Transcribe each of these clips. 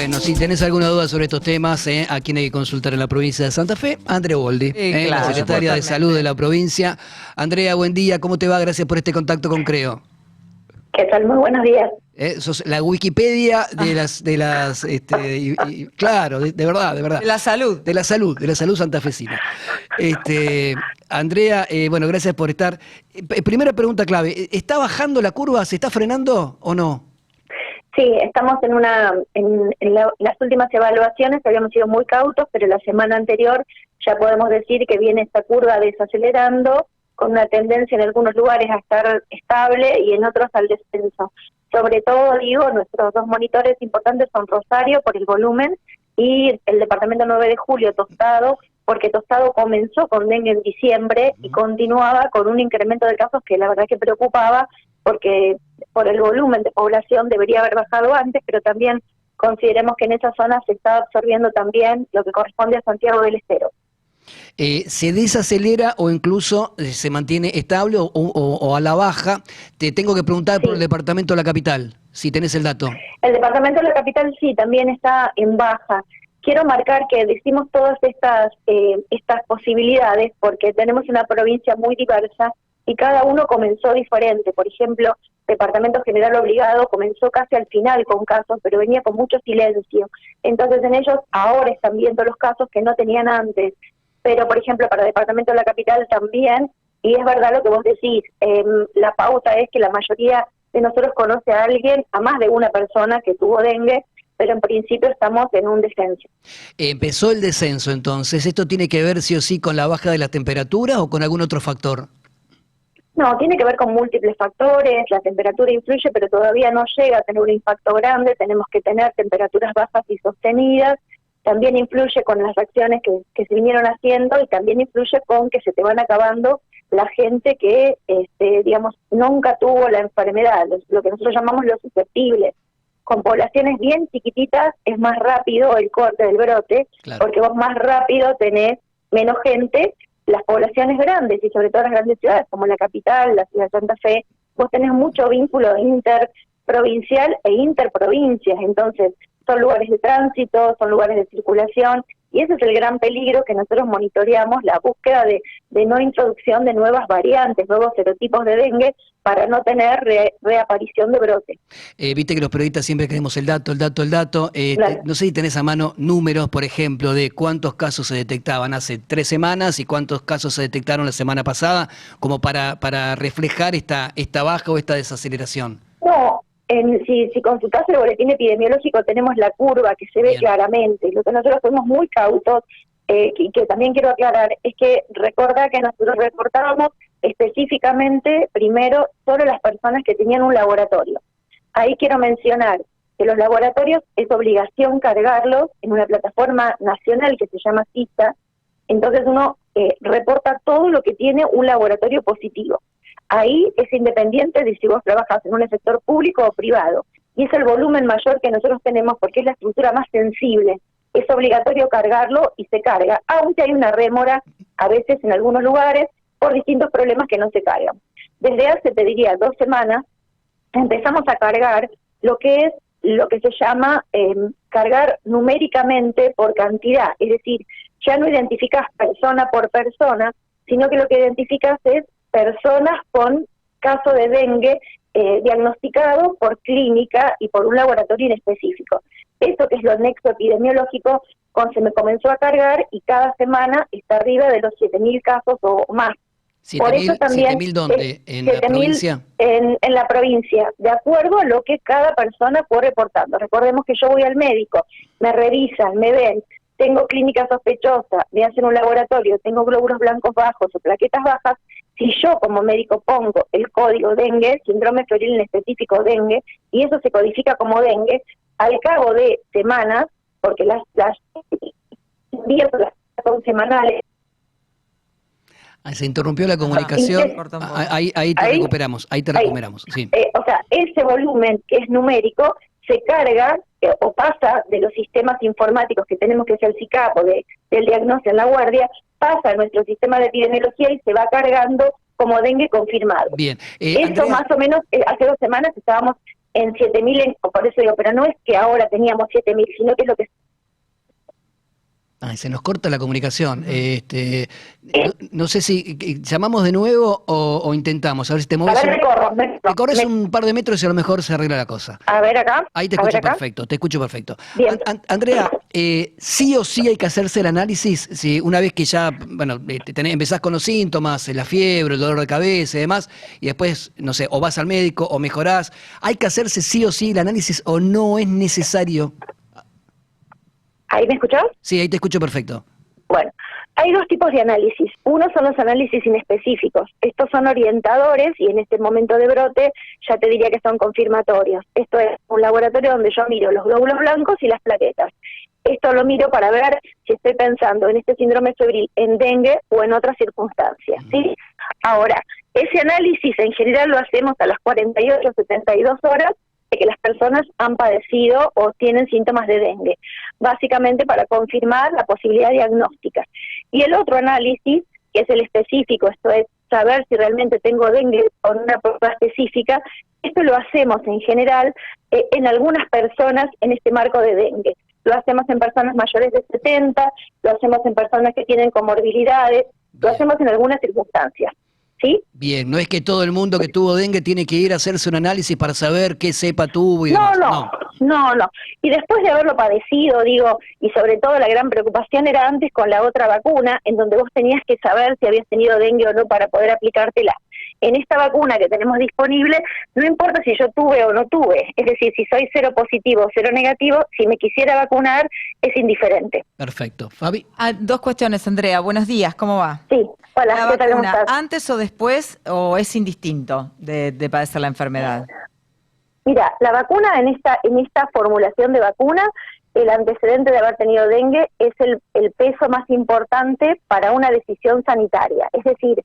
Bueno, si tenés alguna duda sobre estos temas, a quien hay que consultar en la provincia de Santa Fe, Andrea Boldi, Claro, la secretaria de Salud de la provincia. Andrea, buen día, ¿cómo te va? Gracias por este contacto con Creo. ¿Qué tal? Muy buenos días. Sos la Wikipedia claro, de verdad, de verdad. De la salud. De la salud santafesina. Andrea, bueno, gracias por estar. Primera pregunta clave, ¿está bajando la curva? ¿Se está frenando o no? Sí, estamos en las últimas evaluaciones, habíamos sido muy cautos, pero la semana anterior ya podemos decir que viene esta curva desacelerando, con una tendencia en algunos lugares a estar estable y en otros al descenso. Sobre todo, digo, nuestros dos monitores importantes son Rosario por el volumen y el departamento 9 de julio, Tostado, porque Tostado comenzó con dengue en diciembre y continuaba con un incremento de casos que la verdad que preocupaba, porque por el volumen de población debería haber bajado antes, pero también consideremos que en esa zona se está absorbiendo también lo que corresponde a Santiago del Estero. ¿Se desacelera o incluso se mantiene estable o a la baja? Te tengo que preguntar por el departamento de la capital, si tenés el dato. El departamento de la capital sí, también está en baja. Quiero marcar que decimos todas estas posibilidades porque tenemos una provincia muy diversa y cada uno comenzó diferente. Por ejemplo, Departamento General Obligado comenzó casi al final con casos, pero venía con mucho silencio. Entonces en ellos ahora están viendo los casos que no tenían antes. Pero, por ejemplo, para el Departamento de la Capital también, y es verdad lo que vos decís, la pauta es que la mayoría de nosotros conoce a alguien, a más de una persona que tuvo dengue, pero en principio estamos en un descenso. Empezó el descenso entonces, ¿esto tiene que ver sí o sí con la baja de las temperaturas o con algún otro factor? No, tiene que ver con múltiples factores, la temperatura influye, pero todavía no llega a tener un impacto grande, tenemos que tener temperaturas bajas y sostenidas, también influye con las acciones que se vinieron haciendo y también influye con que se te van acabando la gente que, digamos, nunca tuvo la enfermedad, lo que nosotros llamamos los susceptibles. Con poblaciones bien chiquititas es más rápido el corte del brote, claro, porque vos más rápido tenés menos gente. Las poblaciones grandes y sobre todo las grandes ciudades como la capital, la ciudad de Santa Fe, vos tenés mucho vínculo interprovincial e interprovincias, entonces son lugares de tránsito, son lugares de circulación, y ese es el gran peligro que nosotros monitoreamos, la búsqueda de no introducción de nuevas variantes, nuevos serotipos de dengue, para no tener reaparición de brote. Viste que los periodistas siempre queremos el dato. Claro. No sé si tenés a mano números, por ejemplo, de cuántos casos se detectaban hace 3 semanas y cuántos casos se detectaron la semana pasada, como para reflejar esta baja o esta desaceleración. No. Si consultás el boletín epidemiológico tenemos la curva que se ve claramente. Lo que nosotros fuimos muy cautos, y que también quiero aclarar, es que recordá que nosotros reportábamos específicamente primero solo las personas que tenían un laboratorio. Ahí quiero mencionar que los laboratorios es obligación cargarlos en una plataforma nacional que se llama CISA, entonces uno reporta todo lo que tiene un laboratorio positivo. Ahí es independiente de si vos trabajas en un sector público o privado. Y es el volumen mayor que nosotros tenemos porque es la estructura más sensible. Es obligatorio cargarlo y se carga, aunque hay una rémora a veces en algunos lugares por distintos problemas que no se cargan. Desde hace, te diría, 2 semanas, empezamos a cargar lo que se llama cargar numéricamente por cantidad. Es decir, ya no identificas persona por persona, sino que lo que identificas es personas con caso de dengue diagnosticado por clínica y por un laboratorio en específico. Eso que es lo nexo epidemiológico se me comenzó a cargar y cada semana está arriba de los 7.000 casos o más. 7.000 ¿dónde? ¿En la provincia? En la provincia, de acuerdo a lo que cada persona fue reportando. Recordemos que yo voy al médico, me revisan, me ven, tengo clínica sospechosa, me hacen un laboratorio, tengo glóbulos blancos bajos o plaquetas bajas. Si yo como médico pongo el código dengue, síndrome febril en específico dengue, y eso se codifica como dengue, al cabo de semanas, porque las son semanales. Se interrumpió la comunicación, ahí te recuperamos, sí. O sea, ese volumen que es numérico se carga o pasa de los sistemas informáticos que tenemos, que es el SICAP o del diagnóstico en la guardia, pasa a nuestro sistema de epidemiología y se va cargando como dengue confirmado. Bien. Eso Andrea, más o menos, hace 2 semanas estábamos en 7.000, por eso digo, pero no es que ahora teníamos 7.000, sino que es lo que... Ay, se nos corta la comunicación. No sé si llamamos de nuevo o intentamos. A ver si te A mueves. ver, Te corres un par de metros y a lo mejor se arregla la cosa. A ver acá. Ahí te A ver escucho acá. perfecto, te escucho perfecto. Bien. Andrea, sí o sí hay que hacerse el análisis, si una vez que ya, bueno, empezás con los síntomas, la fiebre, el dolor de cabeza y demás, y después, no sé, o vas al médico o mejorás, ¿hay que hacerse sí o sí el análisis o no es necesario? ¿Ahí me escuchás? Sí, ahí te escucho perfecto. Bueno, hay dos tipos de análisis. Uno son los análisis inespecíficos. Estos son orientadores y en este momento de brote ya te diría que son confirmatorios. Esto es un laboratorio donde yo miro los glóbulos blancos y las plaquetas. Esto lo miro para ver si estoy pensando en este síndrome febril, en dengue o en otras circunstancias, ¿sí? Ahora, ese análisis en general lo hacemos a las 48, 72 horas de que las personas han padecido o tienen síntomas de dengue, básicamente para confirmar la posibilidad diagnóstica. Y el otro análisis, que es el específico, esto es saber si realmente tengo dengue con una prueba específica, esto lo hacemos en general en algunas personas en este marco de dengue. Lo hacemos en personas mayores de 70, lo hacemos en personas que tienen comorbilidades, lo hacemos en algunas circunstancias. ¿Sí? Bien, no es que todo el mundo que tuvo dengue tiene que ir a hacerse un análisis para saber qué cepa tuvo y demás. No. Y después de haberlo padecido, digo, y sobre todo la gran preocupación era antes con la otra vacuna, en donde vos tenías que saber si habías tenido dengue o no para poder aplicártela. En esta vacuna que tenemos disponible, no importa si yo tuve o no tuve, es decir, si soy cero positivo o cero negativo, si me quisiera vacunar, es indiferente. Perfecto. Fabi. Dos cuestiones, Andrea. Buenos días, ¿cómo va? Sí, hola, ¿La ¿qué tal? ¿Cómo vacuna estás? antes o después o es indistinto de padecer la enfermedad? Mira, la vacuna en esta formulación de vacuna, el antecedente de haber tenido dengue es el peso más importante para una decisión sanitaria. Es decir,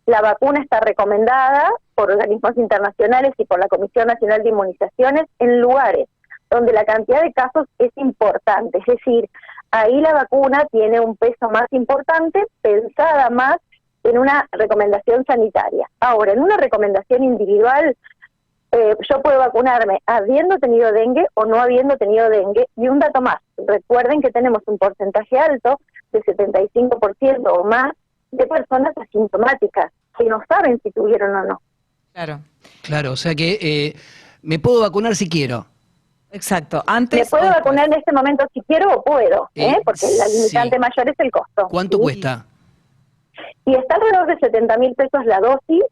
la vacuna está recomendada por organismos internacionales y por la Comisión Nacional de Inmunizaciones en lugares donde la cantidad de casos es importante. Es decir, ahí la vacuna tiene un peso más importante, pensada más en una recomendación sanitaria. Ahora, en una recomendación individual, yo puedo vacunarme habiendo tenido dengue o no habiendo tenido dengue. Y un dato más, recuerden que tenemos un porcentaje alto de 75% o más de personas asintomáticas que no saben si tuvieron o no. Claro, o sea que me puedo vacunar si quiero. Exacto, antes. Me puedo vacunar en este momento si quiero o puedo, porque la limitante mayor es el costo. ¿Cuánto cuesta? Y está alrededor de 70.000 pesos la dosis.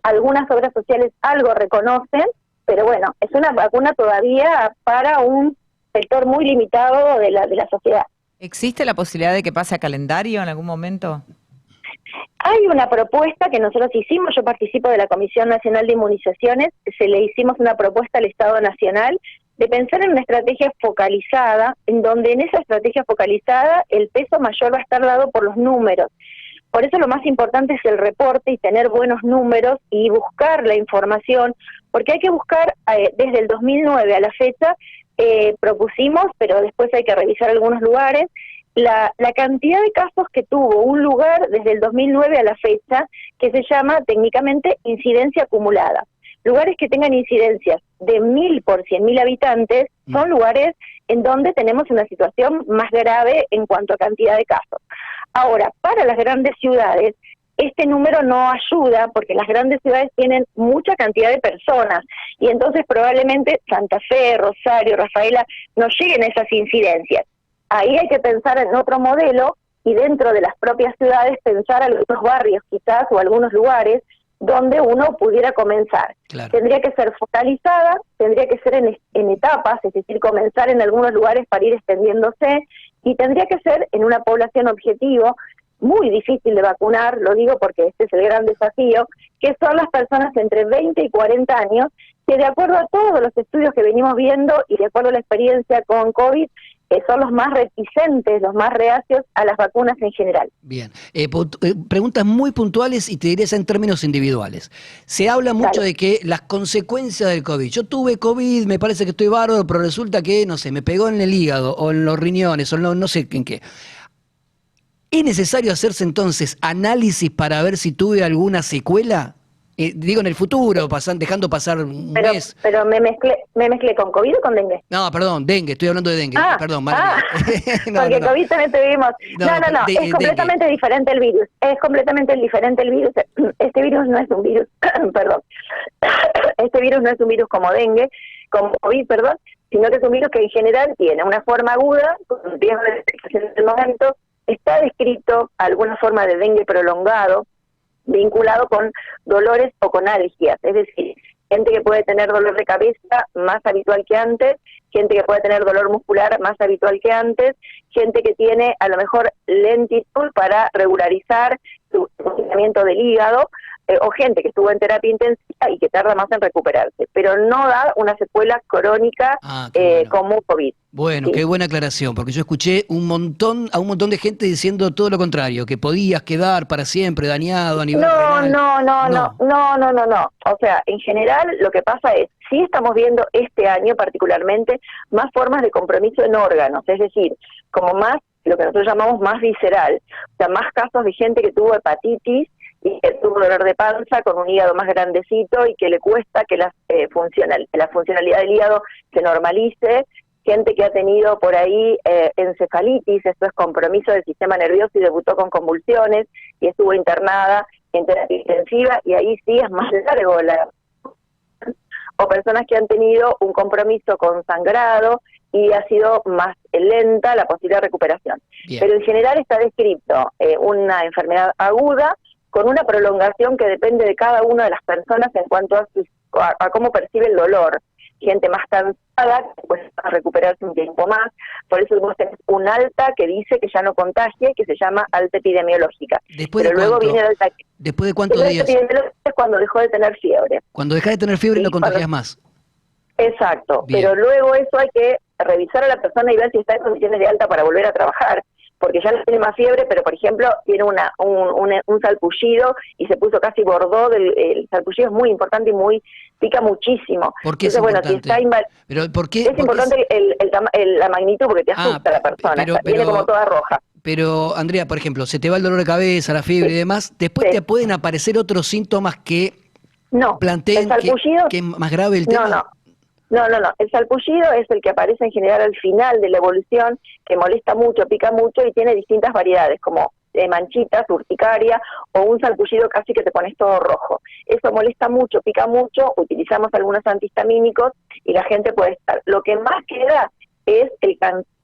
Algunas obras sociales algo reconocen, pero bueno, es una vacuna todavía para un sector muy limitado de la sociedad. ¿Existe la posibilidad de que pase a calendario en algún momento? Hay una propuesta que nosotros hicimos, yo participo de la Comisión Nacional de Inmunizaciones, le hicimos una propuesta al Estado Nacional de pensar en una estrategia focalizada, en donde en esa estrategia focalizada el peso mayor va a estar dado por los números. Por eso lo más importante es el reporte y tener buenos números y buscar la información, porque hay que buscar desde el 2009 a la fecha, propusimos, pero después hay que revisar algunos lugares, la cantidad de casos que tuvo un lugar desde el 2009 a la fecha, que se llama técnicamente incidencia acumulada. Lugares que tengan incidencias de 1.000 por 100.000 habitantes son lugares en donde tenemos una situación más grave en cuanto a cantidad de casos. Ahora, para las grandes ciudades, este número no ayuda porque las grandes ciudades tienen mucha cantidad de personas y entonces probablemente Santa Fe, Rosario, Rafaela no lleguen a esas incidencias. Ahí hay que pensar en otro modelo y dentro de las propias ciudades pensar algunos barrios quizás o algunos lugares donde uno pudiera comenzar. Claro. Tendría que ser focalizada, tendría que ser en etapas, es decir, comenzar en algunos lugares para ir extendiéndose, y tendría que ser en una población objetivo, muy difícil de vacunar, lo digo porque este es el gran desafío, que son las personas entre 20 y 40 años, que de acuerdo a todos los estudios que venimos viendo y de acuerdo a la experiencia con COVID, son los más reticentes, los más reacios a las vacunas en general. Bien. Preguntas muy puntuales y te diré en términos individuales. Se habla mucho de que las consecuencias del COVID. Yo tuve COVID, me parece que estoy bárbaro, pero resulta que, no sé, me pegó en el hígado o en los riñones o no sé en qué. ¿Es necesario hacerse entonces análisis para ver si tuve alguna secuela? digo en el futuro, dejando pasar un mes. Pero me mezclé con COVID o con dengue. No, perdón, dengue, estoy hablando de dengue. Perdón, madre mía. No, porque no, no. COVID también tuvimos. No, No, es completamente diferente el virus. Es completamente diferente el virus. Este virus no es un virus, perdón. Este virus no es un virus como dengue, como COVID, perdón, sino que es un virus que en general tiene una forma aguda, con riesgo de detección en el momento, está descrito alguna forma de dengue prolongado, vinculado con dolores o con alergias, es decir, gente que puede tener dolor de cabeza más habitual que antes, gente que puede tener dolor muscular más habitual que antes, gente que tiene a lo mejor lentitud para regularizar su funcionamiento del hígado, o gente que estuvo en terapia intensiva y que tarda más en recuperarse, pero no da una secuela crónica como COVID. Bueno, ¿sí? Qué buena aclaración, porque yo escuché a un montón de gente diciendo todo lo contrario, que podías quedar para siempre dañado a nivel renal. No. O sea, en general lo que pasa es, sí estamos viendo este año particularmente más formas de compromiso en órganos, es decir, como más, lo que nosotros llamamos más visceral, o sea, más casos de gente que tuvo hepatitis y que tuvo dolor de panza con un hígado más grandecito y que le cuesta que la funcionalidad del hígado se normalice, gente que ha tenido por ahí encefalitis, esto es compromiso del sistema nervioso y debutó con convulsiones y estuvo internada en terapia intensiva y ahí sí es más largo o personas que han tenido un compromiso con sangrado y ha sido más lenta la posible recuperación. Bien. Pero en general está descrito una enfermedad aguda con una prolongación que depende de cada una de las personas en cuanto a cómo percibe el dolor. Gente más cansada, que puede recuperarse un tiempo más, por eso vos tenés un alta que dice que ya no contagia, que se llama alta epidemiológica. ¿Después ¿Después de cuántos días? La epidemiológica es cuando dejó de tener fiebre. Cuando dejas de tener fiebre no contagias más. Exacto, Bien. Pero luego eso hay que revisar a la persona y ver si está en condiciones de alta para volver a trabajar, porque ya no tiene más fiebre, pero por ejemplo tiene un salpullido y se puso casi bordó, el salpullido es muy importante y pica muchísimo. ¿Por qué Entonces, es importante? ¿Pero por qué? Es importante la magnitud porque te asusta a la persona, viene como toda roja. Pero, Andrea, por ejemplo, se te va el dolor de cabeza, la fiebre y demás, después te pueden aparecer otros síntomas que planteen que es más grave el tema. No. El salpullido es el que aparece en general al final de la evolución, que molesta mucho, pica mucho y tiene distintas variedades, como manchitas, urticaria o un salpullido casi que te pones todo rojo. Eso molesta mucho, pica mucho, utilizamos algunos antihistamínicos y la gente puede estar. Lo que más queda es el cansancio,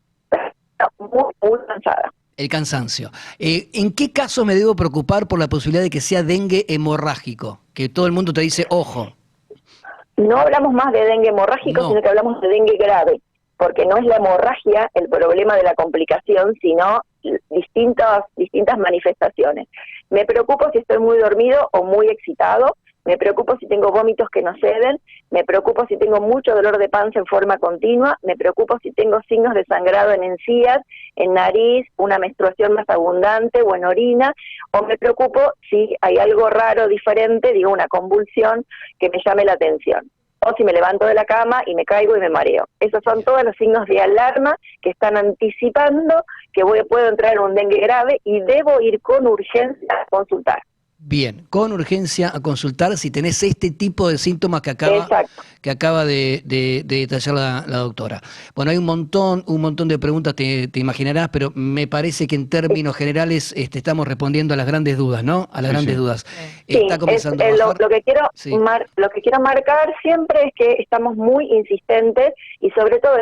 muy cansada. El cansancio. ¿En qué caso me debo preocupar por la posibilidad de que sea dengue hemorrágico? Que todo el mundo te dice, ojo. No hablamos más de dengue hemorrágico, sino que hablamos de dengue grave, porque no es la hemorragia el problema de la complicación, sino distintas manifestaciones. Me preocupo si estoy muy dormido o muy excitado, me preocupo si tengo vómitos que no ceden, me preocupo si tengo mucho dolor de panza en forma continua, me preocupo si tengo signos de sangrado en encías, en nariz, una menstruación más abundante o en orina, o me preocupo si hay algo raro, diferente, digo una convulsión que me llame la atención. O si me levanto de la cama y me caigo y me mareo. Esos son todos los signos de alarma que están anticipando que puedo entrar en un dengue grave y debo ir con urgencia a consultar. Bien, con urgencia a consultar si tenés este tipo de síntomas que acaba de detallar la doctora. Bueno, hay un montón de preguntas, te imaginarás, pero me parece que en términos generales estamos respondiendo a las grandes dudas, ¿no? A las grandes dudas. Sí, está comenzando a bajar. Lo que quiero marcar siempre es que estamos muy insistentes y sobre todo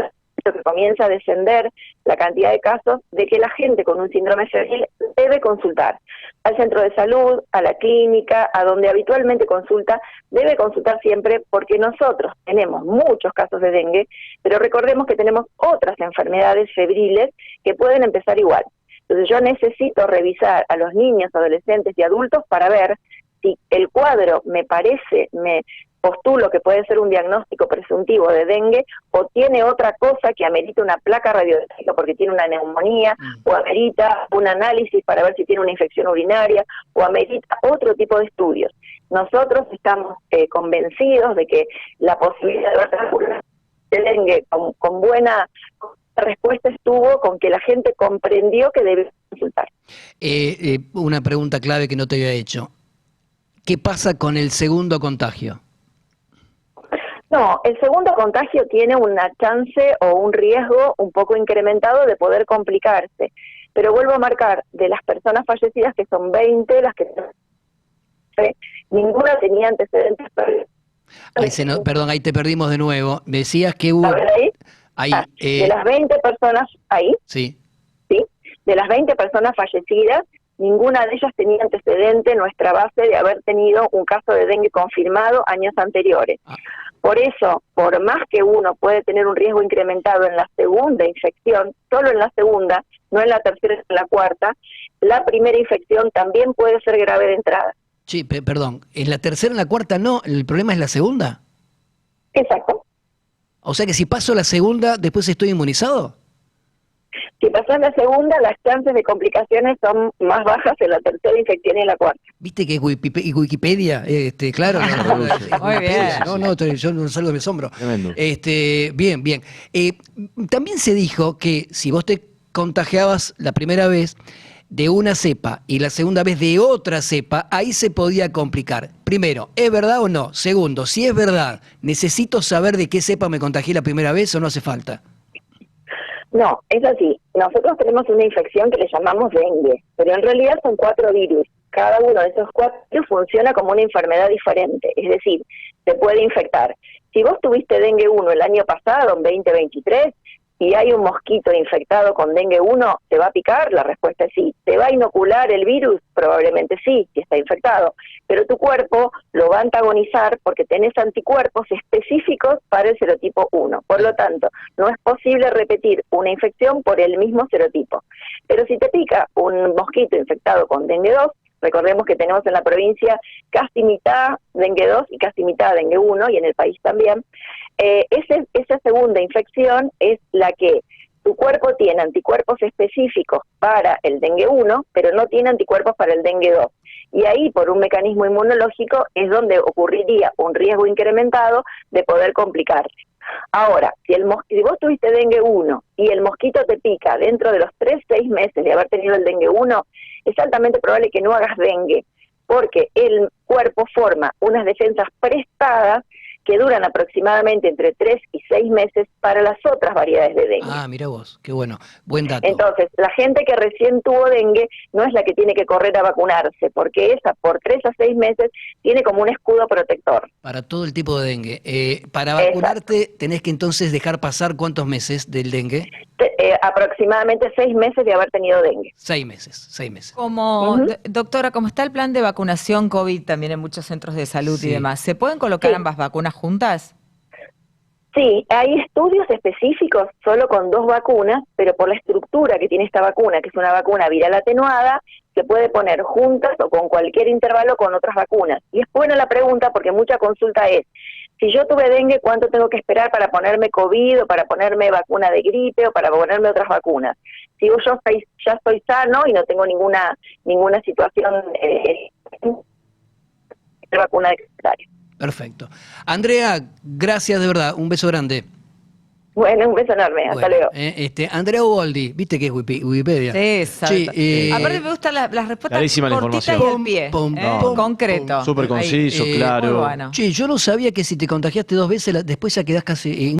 lo que comienza a descender la cantidad de casos de que la gente con un síndrome febril debe consultar al centro de salud, a la clínica, a donde habitualmente consulta, debe consultar siempre porque nosotros tenemos muchos casos de dengue, pero recordemos que tenemos otras enfermedades febriles que pueden empezar igual. Entonces yo necesito revisar a los niños, adolescentes y adultos para ver si el cuadro me postulo que puede ser un diagnóstico presuntivo de dengue o tiene otra cosa que amerita una placa radiológica porque tiene una neumonía o amerita un análisis para ver si tiene una infección urinaria o amerita otro tipo de estudios. Nosotros estamos convencidos de que la posibilidad de dengue con buena respuesta estuvo con que la gente comprendió que debe consultar. Una pregunta clave que no te había hecho. ¿Qué pasa con el segundo contagio? No, el segundo contagio tiene una chance o un riesgo un poco incrementado de poder complicarse. Pero vuelvo a marcar, de las personas fallecidas, que son 20, las que ninguna tenía antecedentes. Perdón, ahí te perdimos de nuevo. Decías que hubo... A ver, ahí. Ahí, de las 20 personas ahí, sí. ¿sí? De las 20 personas fallecidas, ninguna de ellas tenía antecedente en nuestra base de haber tenido un caso de dengue confirmado años anteriores. Por eso, por más que uno puede tener un riesgo incrementado en la segunda infección, solo en la segunda, no en la tercera y en la cuarta, la primera infección también puede ser grave de entrada. Sí, perdón, en la tercera, en la cuarta no, el problema es la segunda. Exacto. O sea que si paso la segunda, después estoy inmunizado. Si pasas la segunda, las chances de complicaciones son más bajas en la tercera infección y en la cuarta. ¿Viste que es Wikipedia? Claro. Muy bien. No, yo no salgo de mi asombro. Tremendo. Bien, bien. También se dijo que si vos te contagiabas la primera vez de una cepa y la segunda vez de otra cepa, ahí se podía complicar. Primero, ¿es verdad o no? Segundo, si es verdad, ¿necesito saber de qué cepa me contagié la primera vez o no hace falta? No, es así. Nosotros tenemos una infección que le llamamos dengue, pero en realidad son 4 virus. Cada uno de esos 4 virus funciona como una enfermedad diferente, es decir, se puede infectar. Si vos tuviste dengue 1 el año pasado, en 2023, y hay un mosquito infectado con dengue 1, ¿te va a picar? La respuesta es sí. ¿Te va a inocular el virus? Probablemente sí, si está infectado. Pero tu cuerpo lo va a antagonizar porque tenés anticuerpos específicos para el serotipo 1. Por lo tanto, no es posible repetir una infección por el mismo serotipo. Pero si te pica un mosquito infectado con dengue 2, recordemos que tenemos en la provincia casi mitad dengue 2 y casi mitad dengue 1, y en el país también, esa segunda infección es la que tu cuerpo tiene anticuerpos específicos para el dengue 1, pero no tiene anticuerpos para el dengue 2. Y ahí, por un mecanismo inmunológico, es donde ocurriría un riesgo incrementado de poder complicarse. Ahora, si vos tuviste dengue 1 y el mosquito te pica dentro de los 3-6 meses de haber tenido el dengue 1, es altamente probable que no hagas dengue, porque el cuerpo forma unas defensas prestadas que duran aproximadamente entre 3 y 6 meses para las otras variedades de dengue. Ah, mira vos, qué bueno, buen dato. Entonces, la gente que recién tuvo dengue no es la que tiene que correr a vacunarse, porque esa por 3 a 6 meses tiene como un escudo protector. Para todo el tipo de dengue. Para vacunarte tenés que entonces dejar pasar ¿cuántos meses del dengue? Aproximadamente 6 meses de haber tenido dengue. 6 meses, 6 meses. Como, doctora, como está el plan de vacunación COVID también en muchos centros de salud y demás, ¿se pueden colocar ambas vacunas juntas? Sí, hay estudios específicos solo con 2 vacunas, pero por la estructura que tiene esta vacuna, que es una vacuna viral atenuada, se puede poner juntas o con cualquier intervalo con otras vacunas. Y es buena la pregunta porque mucha consulta es, si yo tuve dengue, ¿cuánto tengo que esperar para ponerme COVID o para ponerme vacuna de gripe o para ponerme otras vacunas? Si yo ya estoy sano y no tengo ninguna situación de vacuna necesaria. Perfecto. Andrea, gracias de verdad, un beso grande. Bueno, un beso enorme, hasta luego. Andrea Uboldi, ¿viste que es Wikipedia? Sí, exacto. Aparte me gustan las respuestas clarísima la cortitas información. y al pie, Pum, concreto. Súper conciso, Ahí. claro. Muy bueno. Che, yo no sabía que si te contagiaste 2 veces, después ya quedás casi...